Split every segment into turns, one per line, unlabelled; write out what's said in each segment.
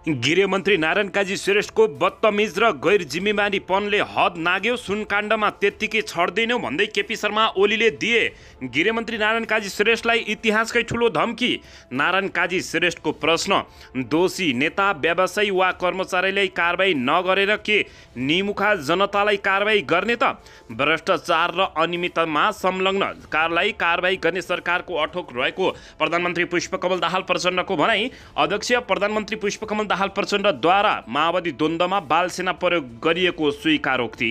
गृहमन्त्री नारायण काजी श्रेष्ठको बदतमिज र गैर जिम्मेवारीपनले हद नाग्यो, सुनकाण्डमा त्यत्तिकै छड्दैनौ भन्दै केपी शर्मा ओलीले दिए गृहमन्त्री नारायण काजी श्रेष्ठलाई इतिहासकै ठुलो धम्की। नारायण काजी श्रेष्ठको प्रश्न, दोषी नेता, व्यवसायी वा कर्मचारीलाई कारबाही नगरेर के निमुखा जनतालाई कारबाही गर्ने त? भ्रष्टाचार र अनियमिततामा संलग्न कारलाई कारबाही गर्ने सरकारको अठोक रहेको प्रधानमन्त्री पुष्पकमल दाहाल प्रचण्डको भनाई। अध्यक्ष प्रधानमन्त्री पुष्पकमल दाहाल प्रचण्डद्वारा माओवादी द्वन्द्वमा बाल सेना प्रयोग गरिएको स्वीकारोक्ति।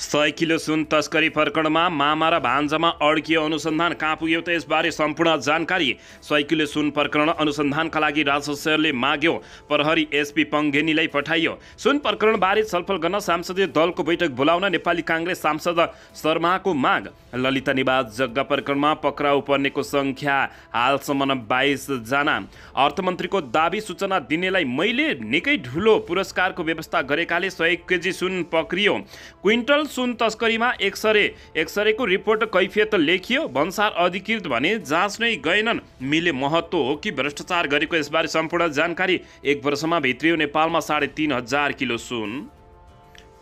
100 किलो सुन तस्करी प्रकरणमा मामा र भान्जामा अड्कियो अनुसन्धान, कहाँ पुग्यो त यसबारे सम्पूर्ण जानकारी। 100 किलो सुन प्रकरण अनुसन्धानका लागि राजशेखरले माग्यो, प्रहरी एसपी पङ्गेनीलाई पठाइयो। सुन प्रकरणबारे छलफल गर्न सांसदीय दलको बैठक बोलाउन नेपाली काङ्ग्रेस सांसद शर्माको माग। ललिता निवास जग्गा प्रकरणमा पक्राउ पर्नेको सङ्ख्या हालसम्म 22 जना। अर्थमन्त्रीको दाबी, सूचना दिनेलाई मैले निकै ठुलो पुरस्कारको व्यवस्था गरेकाले 100 केजी सुन पक्रियो। क्विन्टल सुन तस्करीमा एक्सरेको रिपोर्ट कैफियत लेखियो, भन्सार अधिकृत भने जाँच नै गएनन्। मिले महत्त्व हो कि भ्रष्टाचार गरेको, यसबारे सम्पूर्ण जानकारी। 1 वर्षमा भित्रियो नेपालमा 3,500 किलो सुन।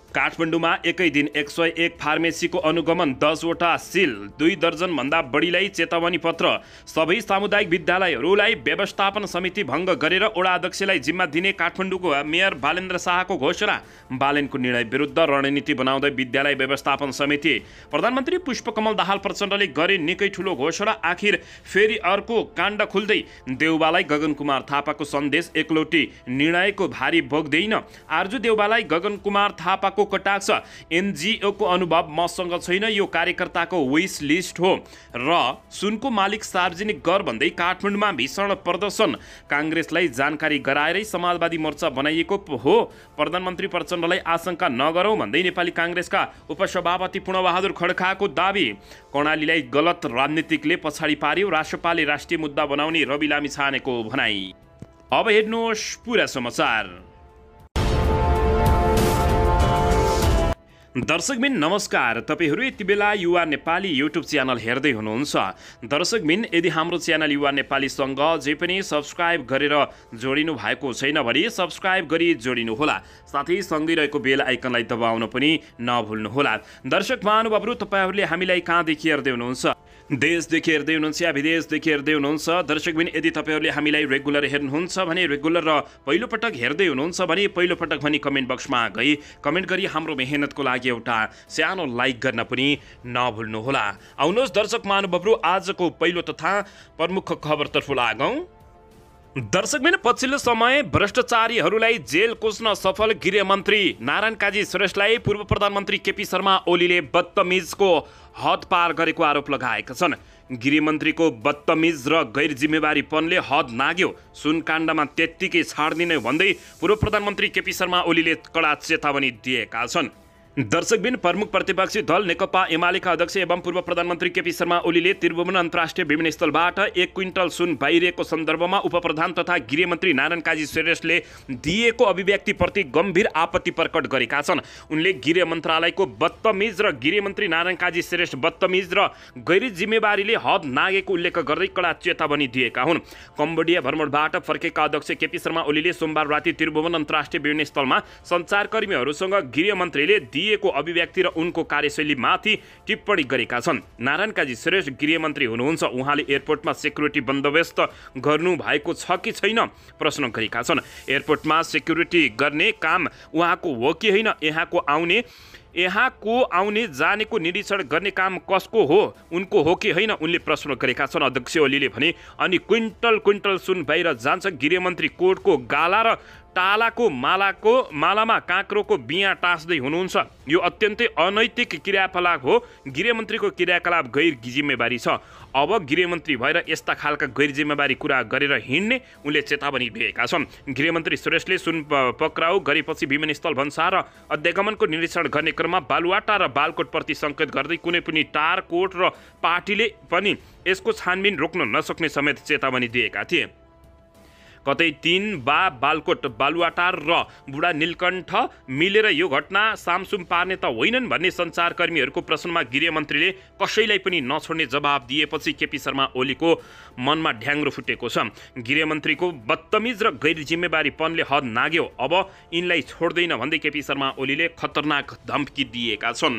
काठमाडौँमा एकै दिन 101 फार्मेसीको अनुगमन, 10 वटा सिल, 2 दर्जनभन्दा बढीलाई चेतावनी पत्र। सबै सामुदायिक विद्यालयहरूलाई व्यवस्थापन समिति भङ्ग गरेर वडा अध्यक्षलाई जिम्मा दिने काठमाडौँको मेयर बालेन्द्र शाहको घोषणा। बालेनको निर्णय विरुद्ध रणनीति बनाउँदै विद्यालय व्यवस्थापन समिति। प्रधानमन्त्री पुष्पकमल दाहाल प्रचण्डले गरे निकै ठुलो घोषणा। आखिर फेरि अर्को काण्ड खुल्दै, देउबालाई गगन कुमार थापाको सन्देश एकलौटी निर्णयको भारी बोक्दैन। आर्जु देउबालाई गगन कुमार थापाको कटाक्ष, एनजिओको अनुभव मसँग छैन, यो कार्यकर्ताको विश लिस्ट हो र सुनको मालिक सार्वजनिक गर भन्दै काठमाडौँमा भीषण प्रदर्शन। काङ्ग्रेसलाई जानकारी गराएरै समाजवादी मोर्चा बनाइएको हो। प्रधानमन्त्री प्रचण्डलाई आशंका नगरौँ भन्दै नेपाली काङ्ग्रेसका उपसभापति पूर्णबहादुर खड्काको दाबी। कर्णालीलाई गलत राजनीतिकले पछाडि पार्यो, राष्ट्रपालले राष्ट्रिय मुद्दा बनाउने रवि लामिछानेको भनाई। अब हेर्नुहोस् पुरा समाचार। दर्शकबिन नमस्कार, तपाईहरू यति बेला युवा नेपाली युट्युब च्यानल हेर्दै हुनुहुन्छ। दर्शकबिन, यदि हाम्रो च्यानल युवा नेपालीसँग जे पनि सब्सक्राइब गरेर जोडिनु भएको छैन भने सब्सक्राइब गरी जोडिनुहोला, साथै सँगै रहेको बेल आइकनलाई दबाउन पनि नभुल्नुहोला। दर्शक महानुभावहरू, तपाईहरूले हामीलाई कहाँदेखि हेर्दै हुनुहुन्छ? देशदेखि हेर्दै हुनुहुन्छ या विदेशदेखि हेर्दै हुनुहुन्छ? दर्शकबिन, यदि तपाईहरूले हामीलाई रेगुलर हेर्नुहुन्छ भने रेगुलर र पहिलोपटक हेर्दै हुनुहुन्छ भने पहिलोपटक भनी कमेन्ट बक्समा गई कमेन्ट गरी हाम्रो मेहनतको लागि एउटा सानो लाइक गर्न पनि नभुल्नुहोला। आउनुहोस् दर्शक महानुभावहरू, आजको पहिलो तथा प्रमुख खबरतर्फ लागौँ। दर्शकबिन, पछिल्लो समय भ्रष्टाचारीहरूलाई जेल कोस्न सफल गृहमन्त्री नारायण काजी श्रेष्ठलाई पूर्व प्रधानमन्त्री केपी शर्मा ओलीले बदतमिजको हद पार गरेको आरोप लगाएका छन्। गृहमन्त्रीको बदतमिज र गैर जिम्मेवारीपनले हद नाग्यो, सुनकाण्डमा त्यत्तिकै छाड्दिने भन्दै पूर्व प्रधानमन्त्री केपी शर्मा ओलीले कडा चेतावनी दिएका छन्। दर्शकबिन, प्रमुख प्रतिपक्षी दल नेकपा एमालेका अध्यक्ष एवं पूर्व प्रधानमन्त्री केपी शर्मा ओलीले त्रिभुवन अन्तर्राष्ट्रिय विमानस्थलबाट 1 क्विन्टल सुन बाहिरिएको सन्दर्भमा उपप्रधान तथा गृहमन्त्री नारायण काजी श्रेष्ठले दिएको अभिव्यक्तिप्रति गम्भीर आपत्ति प्रकट गरेका छन्। उनले गृह मन्त्रालयको बदतमिज र गृहमन्त्री नारायण काजी श्रेष्ठ बदतमिज र गैर जिम्मेवारीले हद नागेको उल्लेख गर्दै कडा चेतावनी दिएका हुन्। कम्बोडिया भ्रमणबाट फर्केका अध्यक्ष केपी शर्मा ओलीले सोमबार राति त्रिभुवन अन्तर्राष्ट्रिय विमानस्थलमा सञ्चारकर्मीहरूसँग गृहमन्त्रीले दिएको अभिव्यक्ति र उनको कार्यशैलीमाथि टिप्पणी गरेका छन्। नारायण काजी श्रेष्ठ गृहमन्त्री हुनुहुन्छ, उहाँले एयरपोर्टमा सेक्युरिटी बन्दोबस्त गर्नु भएको छ कि छैन प्रश्न गरेका छन्। एयरपोर्टमा सेक्युरिटी गर्ने काम उहाँको हो कि होइन? यहाँको आउने जानेको निरीक्षण गर्ने काम कसको हो? उनको हो कि होइन? उनले प्रश्न गरेका छन्। अध्यक्ष ओलीले भने, अनि क्विन्टल सुन बाहिर जान्छ। गृहमन्त्री कोर्टको गाला र टालाको मालामा काँक्रोको बिया टाँस्दै हुनुहुन्छ। यो अत्यन्तै अनैतिक क्रियाकलाप हो। गृहमन्त्रीको क्रियाकलाप गैर जिम्मेवारी छ। अब गृहमन्त्री भएर यस्ता खालका गैर जिम्मेवारी कुरा गरेर हिँड्ने उनले चेतावनी दिएका छन्। गृहमन्त्री श्रेष्ठले सुन पक्राउ गरेपछि विमानस्थल भन्सार र अध्यागमनको निरीक्षण गर्ने क्रममा बालुवाटा र बालकोट प्रति सङ्केत गर्दै कुनै पनि टार, कोट र पार्टीले पनि यसको छानबिन रोक्न नसक्ने समेत चेतावनी दिएका थिए। कतै 3 बालकोट बालुवाटार र बुढा नीलकण्ठ मिलेर यो घटना सामसुम पार्ने त होइनन् भन्ने सञ्चारकर्मीहरूको प्रश्नमा गृहमन्त्रीले कसैलाई पनि नछोड्ने जवाब दिएपछि केपी शर्मा ओलीको मनमा ढ्याङ्ग्रो फुटेको छ। गृहमन्त्रीको बदतमिज र गैर जिम्मेवारीपनले हद नाग्यो, अब यिनलाई छोड्दैन भन्दै केपी शर्मा ओलीले खतरनाक धम्की दिएका छन्।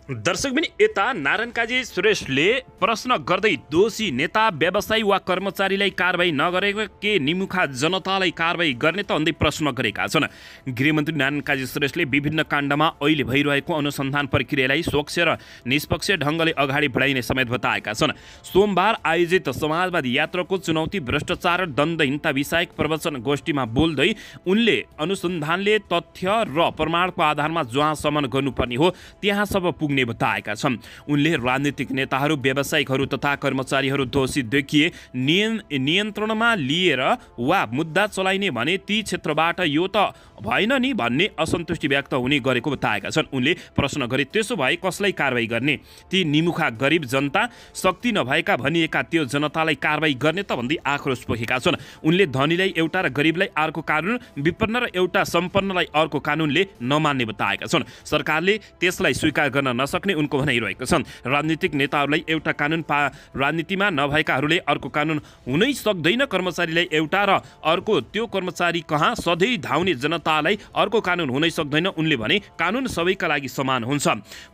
दर्शकबिन यता नारायण काजी श्रेष्ठले प्रश्न गर्दै दोषी नेता व्यवसायी वा कर्मचारीलाई कारबाही नगरेको के निमुखा जनतालाई कारबाही गर्ने त भन्दै प्रश्न गरेका छन्। गृहमन्त्री नारायण काजी श्रेष्ठले विभिन्न काण्डमा अहिले भइरहेको अनुसन्धान प्रक्रियालाई स्वच्छ र निष्पक्ष ढङ्गले अगाडि बढाइने समेत बताएका छन्। सोमबार आयोजित समाजवादी यात्राको चुनौती भ्रष्टाचार र दण्डहीनता विषयक प्रवचन गोष्ठीमा बोल्दै उनले अनुसन्धानले तथ्य र प्रमाणको आधारमा जहाँसम्म गर्नुपर्ने हो त्यहाँसम्म पुग्ने बताएका छन्। उनले राजनीतिक नेताहरू, व्यावसायिकहरू तथा कर्मचारीहरू दोषी देखिए नियन्त्रणमा लिएर वा मुद्दा चलाइने भने ती क्षेत्रबाट यो त भएन नि भन्ने असन्तुष्टि व्यक्त हुने गरेको बताएका छन्। उनले प्रश्न गरे त्यसो भए कसलाई कारबाही गर्ने? ती निमुखा गरिब जनता, शक्ति नभएका भनिएका त्यो जनतालाई कारबाही गर्ने त भन्दै आक्रोश पोखेका छन्। उनले धनीलाई एउटा र गरिबलाई अर्को कानुन, विपन्न र एउटा सम्पन्नलाई अर्को कानुनले नमान्ने बताएका छन्। सरकारले त्यसलाई स्वीकार गर्न नसक्ने उनको भनाइरहेको छन्। राजनीतिक नेताहरूलाई एउटा कानुन राजनीतिमा नभएकाहरूले अर्को कानुन हुनै सक्दैन। कर्मचारीलाई एउटा र अर्को त्यो कर्मचारी कहाँ सधैँ धाउने जनतालाई अर्को कानुन हुनै सक्दैन। उनले भने कानुन सबैका लागि समान हुन्छ।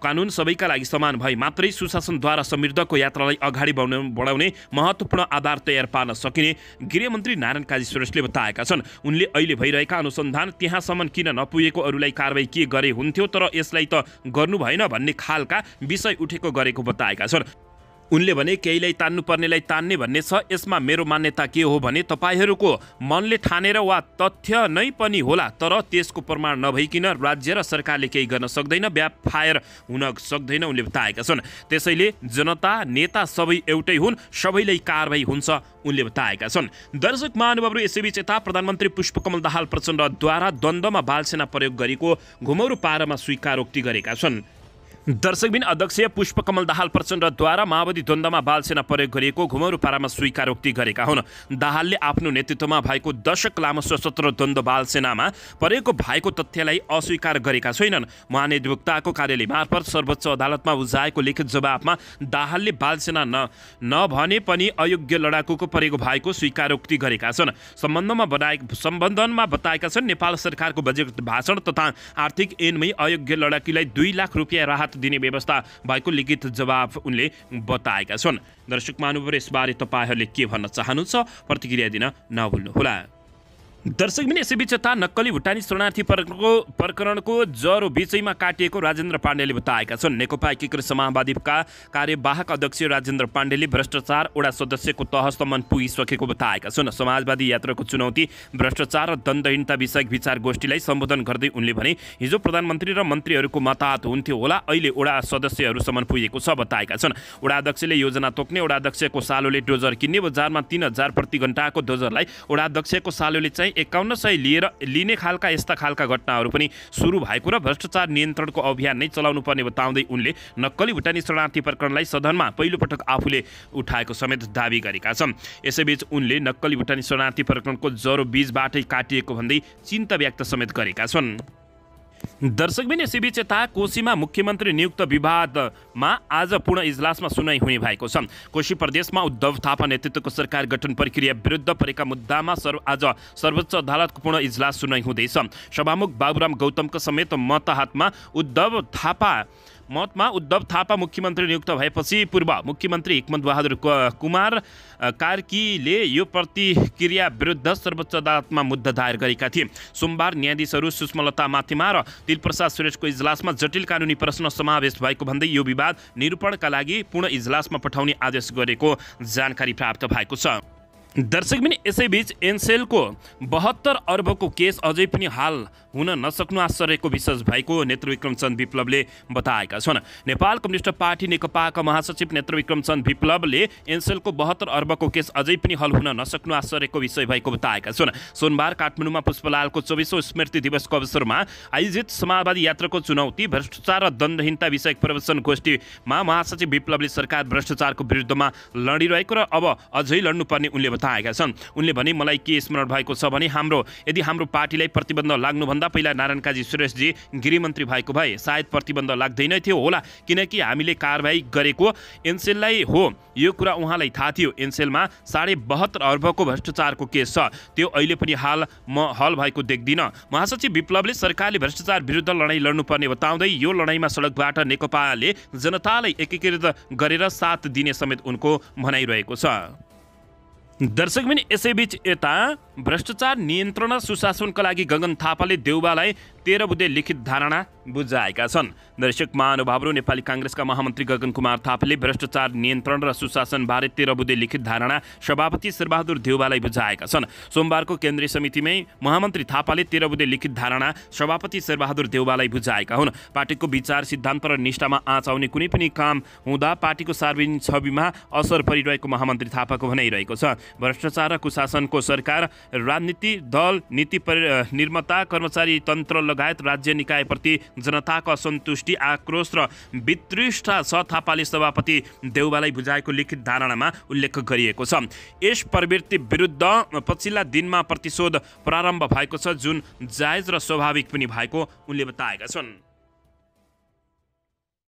कानुन सबैका लागि समान भए मात्रै सुशासनद्वारा समृद्धको यात्रालाई अगाडि बढाउने महत्त्वपूर्ण आधार तयार पार्न सकिने गृहमन्त्री नारायण काजी श्रेष्ठले बताएका छन्। उनले अहिले भइरहेका अनुसन्धान त्यहाँसम्म किन नपुगेको, अरूलाई कारबाही के गरे हुन्थ्यो तर यसलाई त गर्नु भएन भन्ने खालका विषय उठेको गरेको बताएका छन्। उनले भने केहीलाई तान्नुपर्नेलाई तान्ने भन्ने छ। यसमा मेरो मान्यता के हो भने तपाईँहरूको मनले ठानेर वा तथ्य नै पनि होला तर त्यसको प्रमाण नभइकन राज्य र सरकारले केही गर्न सक्दैन, ब्याकफायर हुन सक्दैन उनले बताएका छन्। त्यसैले जनता नेता सबै एउटै हुन्, सबैलाई कारबाही हुन्छ उनले बताएका छन्। दर्शक महानुभावहरू, यसैबीच यता प्रधानमन्त्री पुष्पकमल दाहाल प्रचण्डद्वारा द्वन्द्वमा बालसेना प्रयोग गरेको घुमौरो पारमा स्वीकारोक्ति गरेका छन्। दर्शकबिन अध्यक्ष पुष्पकमल दाहाल प्रचण्डद्वारा माओवादी द्वन्द्वमा बालसेना प्रयोग गरिएको घुमौरो पारामा स्वीकारोक्ति गरेका हुन्। दाहालले आफ्नो नेतृत्वमा भएको दशक लामो सशस्त्र द्वन्द्व बालसेनामा प्रयोग भएको तथ्यलाई अस्वीकार गरेका छैनन्। महानिर्देशकको कार्यालय मार्फत सर्वोच्च अदालतमा बुझाएको लिखित जवाफमा दाहालले बालसेना नभने पनि अयोग्य लडाकुको प्रयोग भएको स्वीकारोक्ति गरेका छन्। सम्बन्धनमा बताएका छन् नेपाल सरकारको बजेट भाषण तथा आर्थिक ऐनमै अयोग्य लडाकुलाई 2 लाख रुपियाँ राहत दिने व्यवस्था भएको लिखित जवाफ उनले बताएका छन्। दर्शक महानुभाव, यसबारे तपाईहरूले के भन्न चाहनुहुन्छ? प्रतिक्रिया दिन नभुल्नुहोला। दर्शकबिन यसैबीच यता नक्कली भुटानी शरणार्थी प्रकरणको जरो बिचैमा काटिएको राजेन्द्र पाण्डेले बताएका छन्। नेकपा एकीकृत समाजवादीका कार्यवाहक अध्यक्ष राजेन्द्र पाण्डेले भ्रष्टाचार वडा सदस्यको तहसम्म पुगिसकेको बताएका छन्। समाजवादी यात्राको चुनौती भ्रष्टाचार र दण्डहीनता विषयक विचार गोष्ठीलाई सम्बोधन गर्दै उनले भने हिजो प्रधानमन्त्री र मन्त्रीहरूको मताहत हुन्थ्यो होला, अहिले वडा सदस्यहरूसम्म पुगेको छ बताएका छन्। वडा अध्यक्षले योजना तोक्ने, वडा अध्यक्षको सालोले डोजर किन्ने, बजारमा 3000 प्रति घण्टाको डोजरलाई वडा अध्यक्षको सालोले चाहिँ 5100 लिने खालका यस्ता खालका घटनाहरू पनि सुरु भएको र भ्रष्टाचार नियन्त्रणको अभियान नै चलाउनु पर्ने बताउँदै उनले नक्कली भुटानी शरणार्थी प्रकरणलाई सदनमा पहिलोपटक आफूले उठाएको समेत दावी गरेका छन्। यसैबीच उनले नक्कली भुटानी शरणार्थी प्रकरणको जरो बीजबाटै काटिएको भन्दै चिन्ता व्यक्त समेत गरेका छन्। दर्शकबिन यसैबीच यता कोशीमा मुख्यमन्त्री नियुक्त विवादमा आज पूर्ण इजलासमा सुनाइ हुने भएको छ। कोशी प्रदेशमा उद्धव थापा नेतृत्वको सरकार गठन प्रक्रिया विरुद्ध परेका मुद्दामा आज सर्वोच्च अदालतको पूर्ण इजलास सुनाइ हुँदैछ। सभामुख बाबुराम गौतमको समेत मतमा उद्धव थापा मुख्यमन्त्री नियुक्त भएपछि पूर्व मुख्यमन्त्री हिक्मत बहादुर कुमार कार्कीले यो प्रतिक्रिया विरुद्ध सर्वोच्च अदालतमा मुद्दा दायर गरेका थिए। सोमबार न्यायाधीशहरू सुषमलता माथिमा र दिलप्रसाद सुरेशको इजलासमा जटिल कानुनी प्रश्न समावेश भएको भन्दै यो विवाद निरूपणका लागि पूर्ण इजलासमा पठाउने आदेश गरेको जानकारी प्राप्त भएको छ। दर्शकबिन यसैबीच एनसेलको 72 अर्बको केस अझै पनि हाल हुन नसक्नु आश्चर्यको विषय भएको नेत्रविक्रम चन्द विप्लवले बताएका छन्। नेपाल कम्युनिस्ट पार्टी नेकपाका महासचिव नेत्रविक्रम चन्द विप्लवले एनसेलको 72 अर्बको केस अझै पनि हल हुन नसक्नु आश्चर्यको विषय भएको बताएका छन्। सोमबार काठमाडौँमा पुष्पलालको 24औं स्मृति दिवसको अवसरमा आयोजित समाजवादी यात्राको चुनौती भ्रष्टाचार र दण्डहीनता विषयक प्रवचन गोष्ठीमा महासचिव विप्लवले सरकार भ्रष्टाचारको विरुद्धमा लडिरहेको र अब अझै लड्नुपर्ने उनले बताएका छन्। उनले भने मलाई के स्मरण भएको छ भने यदि हाम्रो पार्टीलाई प्रतिबन्ध लाग्नुभन्दा पहिला नारायण काजी श्रेष्ठजी गृहमन्त्री भएको भए सायद प्रतिबन्ध लाग्दैन थियो होला, किनकि हामीले कारबाही गरेको एनसेललाई हो। यो कुरा उहाँलाई थाहा थियो। एनसेलमा 72.5 अर्बको भ्रष्टाचारको केस छ, त्यो अहिले पनि हल भएको देख्दिनँ। महासचिव विप्लवले सरकारले भ्रष्टाचार विरुद्ध लडाईँ लड्नुपर्ने बताउँदै यो लडाईँमा सडकबाट नेकपाले जनतालाई एकीकृत गरेर साथ दिने समेत उनको भनाइरहेको छ। दर्शकबिन यसैबीच यता भ्रष्टाचार नियन्त्रण र सुशासनका लागि गगन थापाले देउबालाई 13 बुँदे लिखित धारणा बुझाएका छन्। दर्शक महानुभावहरू, नेपाली काङ्ग्रेसका महामन्त्री गगन कुमार थापाले भ्रष्टाचार नियन्त्रण र सुशासनबारे 13 बुँदे लिखित धारणा सभापति शेरबहादुर देउबालाई बुझाएका छन्। सोमबारको केन्द्रीय समितिमै महामन्त्री थापाले 13 बुँदे लिखित धारणा सभापति शेरबहादुर देउबालाई बुझाएका हुन्। पार्टीको विचार, सिद्धान्त र निष्ठामा आँच आउने कुनै पनि काम हुँदा पार्टीको सार्वजनिक छविमा असर परिरहेको महामन्त्री थापाको भनाइरहेको छ। भ्रष्टाचार र कुशासनको सरकार, राजनीति दल, नीति निर्माता, कर्मचारी तन्त्र लगायत राज्य निकायप्रति जनताको असन्तुष्टि, आक्रोश र वितृष्णा छ, थापाले सभापति देउबालाई बुझाएको लिखित धारणामा उल्लेख गरिएको छ। यस प्रवृत्ति विरुद्ध पछिल्ला दिनमा प्रतिशोध प्रारम्भ भएको छ, जुन जायज र स्वाभाविक पनि भएको उनले बताएका छन्।